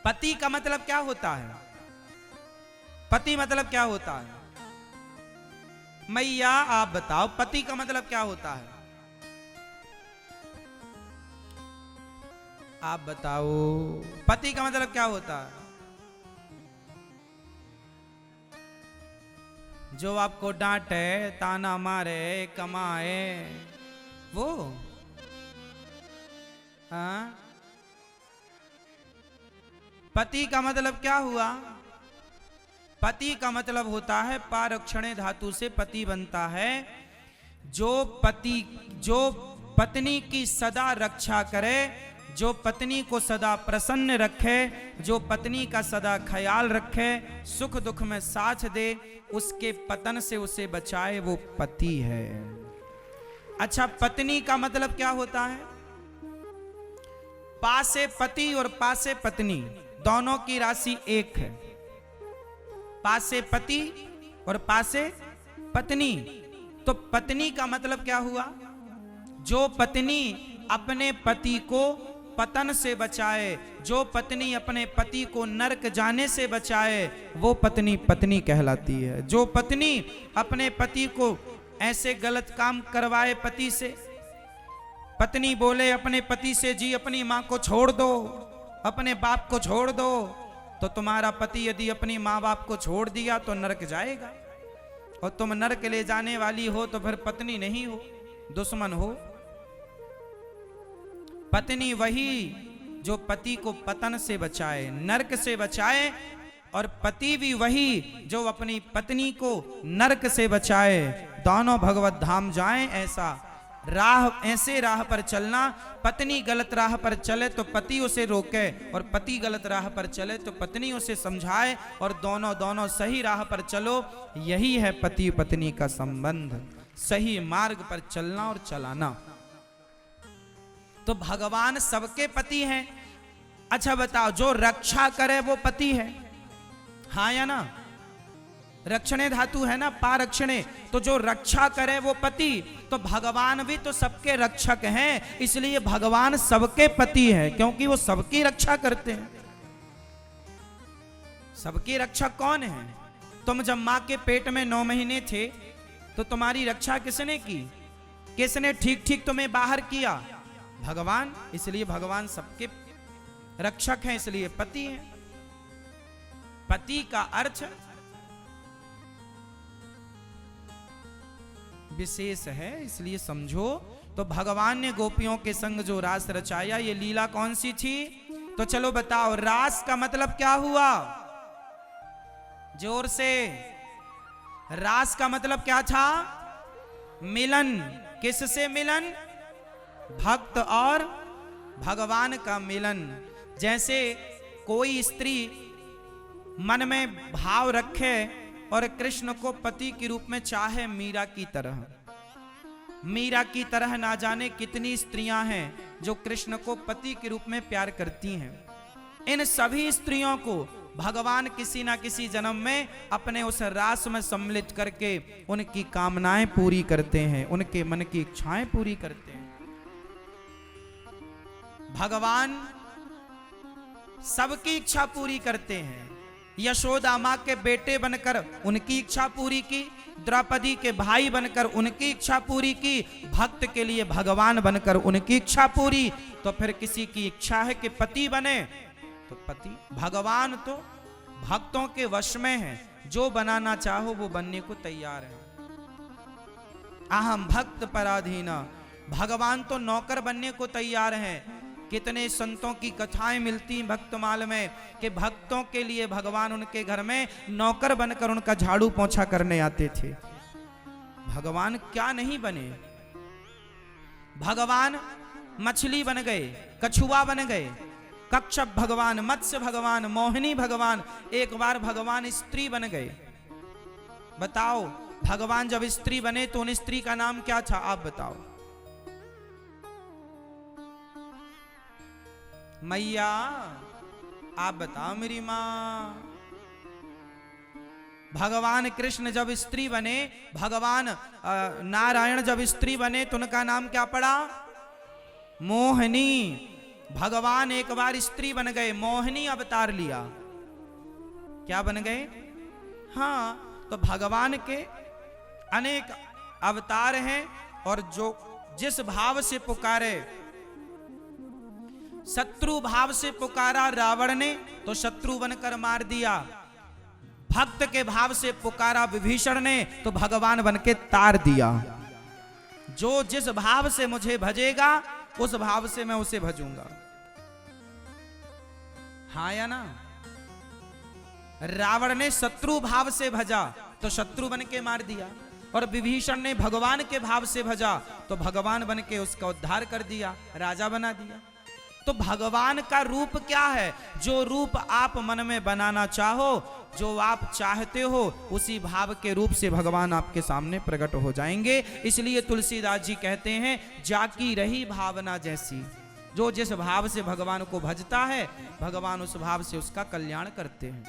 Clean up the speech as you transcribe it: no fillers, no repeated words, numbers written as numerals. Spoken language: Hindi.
पति का मतलब क्या होता है? पति मतलब क्या होता है? मैया आप बताओ, पति का मतलब क्या होता है? आप बताओ, पति का मतलब क्या होता है? जो आपको डांटे, ताना मारे, कमाए, वो? हाँ, पति का मतलब क्या हुआ? पति का मतलब होता है, पारक्षणे धातु से पति बनता है। जो पत्नी की सदा रक्षा करे, जो पत्नी को सदा प्रसन्न रखे, जो पत्नी का सदा ख्याल रखे, सुख दुख में साथ दे, उसके पतन से उसे बचाए, वो पति है। अच्छा, पत्नी का मतलब क्या होता है? पासे पति और पासे पत्नी दोनों की राशि एक है। पासे पति और पासे पत्नी, तो पत्नी का मतलब क्या हुआ? जो पत्नी अपने पति को पतन से बचाए, जो पत्नी अपने पति को नरक जाने से बचाए, वो पत्नी पत्नी कहलाती है। जो पत्नी अपने पति को ऐसे गलत काम करवाए, पति से, पत्नी बोले अपने पति से, जी अपनी माँ को छोड़ दो, अपने बाप को छोड़ दो, तो तुम्हारा पति यदि अपनी माँ बाप को छोड़ दिया तो नरक जाएगा, और तुम नरक ले जाने वाली हो तो फिर पत्नी नहीं हो, दुश्मन हो। पत्नी वही जो पति को पतन से बचाए, नरक से बचाए, और पति भी वही जो अपनी पत्नी को नरक से बचाए, दोनों भगवत धाम जाएं। ऐसे राह पर चलना। पत्नी गलत राह पर चले तो पति उसे रोके, और पति गलत राह पर चले तो पत्नी उसे समझाए, और दोनों सही राह पर चलो। यही है पति पत्नी का संबंध, सही मार्ग पर चलना और चलाना। तो भगवान सबके पति हैं। अच्छा बताओ, जो रक्षा करे वो पति है, हाँ या ना? रक्षणे धातु है ना, पारक्षणे, तो जो रक्षा करे वो पति। तो भगवान भी तो सबके रक्षक हैं, इसलिए भगवान सबके पति हैं, क्योंकि वो सबकी रक्षा करते हैं। सबकी रक्षक कौन है? तुम जब मां के पेट में 9 महीने थे तो तुम्हारी रक्षा किसने की? किसने ठीक ठीक तुम्हें बाहर किया? भगवान। इसलिए भगवान सबके रक्षक हैं, इसलिए पति हैं। पति का अर्थ विशेष है, इसलिए समझो। तो भगवान ने गोपियों के संग जो रास रचाया, ये लीला कौन सी थी? तो चलो बताओ, रास का मतलब क्या हुआ? जोर से। रास का मतलब क्या था? मिलन। किससे मिलन? भक्त और भगवान का मिलन। जैसे कोई स्त्री मन में भाव रखे और कृष्ण को पति के रूप में चाहे, मीरा की तरह। मीरा की तरह ना जाने कितनी स्त्रियां हैं जो कृष्ण को पति के रूप में प्यार करती हैं। इन सभी स्त्रियों को भगवान किसी ना किसी जन्म में अपने उस रास में सम्मिलित करके उनकी कामनाएं पूरी करते हैं, उनके मन की इच्छाएं पूरी करते हैं। भगवान सबकी इच्छा पूरी करते हैं। यशोदा मां के बेटे बनकर उनकी इच्छा पूरी की, द्रौपदी के भाई बनकर उनकी इच्छा पूरी की, भक्त के लिए भगवान बनकर उनकी इच्छा पूरी। तो फिर किसी की इच्छा है कि पति बने, तो पति। भगवान तो भक्तों के वश में है, जो बनाना चाहो वो बनने को तैयार है। अहम भक्त पराधीना, भगवान तो नौकर बनने को तैयार हैं। कितने संतों की कथाएं मिलती भक्तमाल में कि भक्तों के लिए भगवान उनके घर में नौकर बनकर उनका झाड़ू पोंछा करने आते थे। भगवान क्या नहीं बने? भगवान मछली बन गए, कछुआ बन गए, कच्छप भगवान, मत्स्य भगवान, मोहिनी भगवान, एक बार भगवान स्त्री बन गए। बताओ, भगवान जब स्त्री बने तो उन स्त्री का नाम क्या था? आप बताओ। मैया आप बताओ मेरी मां। भगवान कृष्ण जब स्त्री बने, भगवान नारायण जब स्त्री बने तो उनका नाम क्या पड़ा? मोहिनी। भगवान एक बार स्त्री बन गए, मोहिनी अवतार लिया। क्या बन गए? हाँ, तो भगवान के अनेक अवतार हैं, और जो जिस भाव से पुकारे, शत्रु भाव से पुकारा रावण ने तो शत्रु बनकर मार दिया, भक्त के भाव से पुकारा विभीषण ने तो भगवान बनके तार दिया। जो जिस भाव से मुझे भजेगा उस भाव से मैं उसे भजूंगा। हाँ या ना? रावण ने शत्रु भाव से भजा तो शत्रु बन के मार दिया, और विभीषण ने भगवान के भाव से भजा तो भगवान बन के उसका उद्धार कर दिया, राजा बना दिया। तो भगवान का रूप क्या है? जो रूप आप मन में बनाना चाहो, जो आप चाहते हो, उसी भाव के रूप से भगवान आपके सामने प्रकट हो जाएंगे। इसलिए तुलसीदास जी कहते हैं, जाकी रही भावना जैसी। जो जिस भाव से भगवान को भजता है, भगवान उस भाव से उसका कल्याण करते हैं।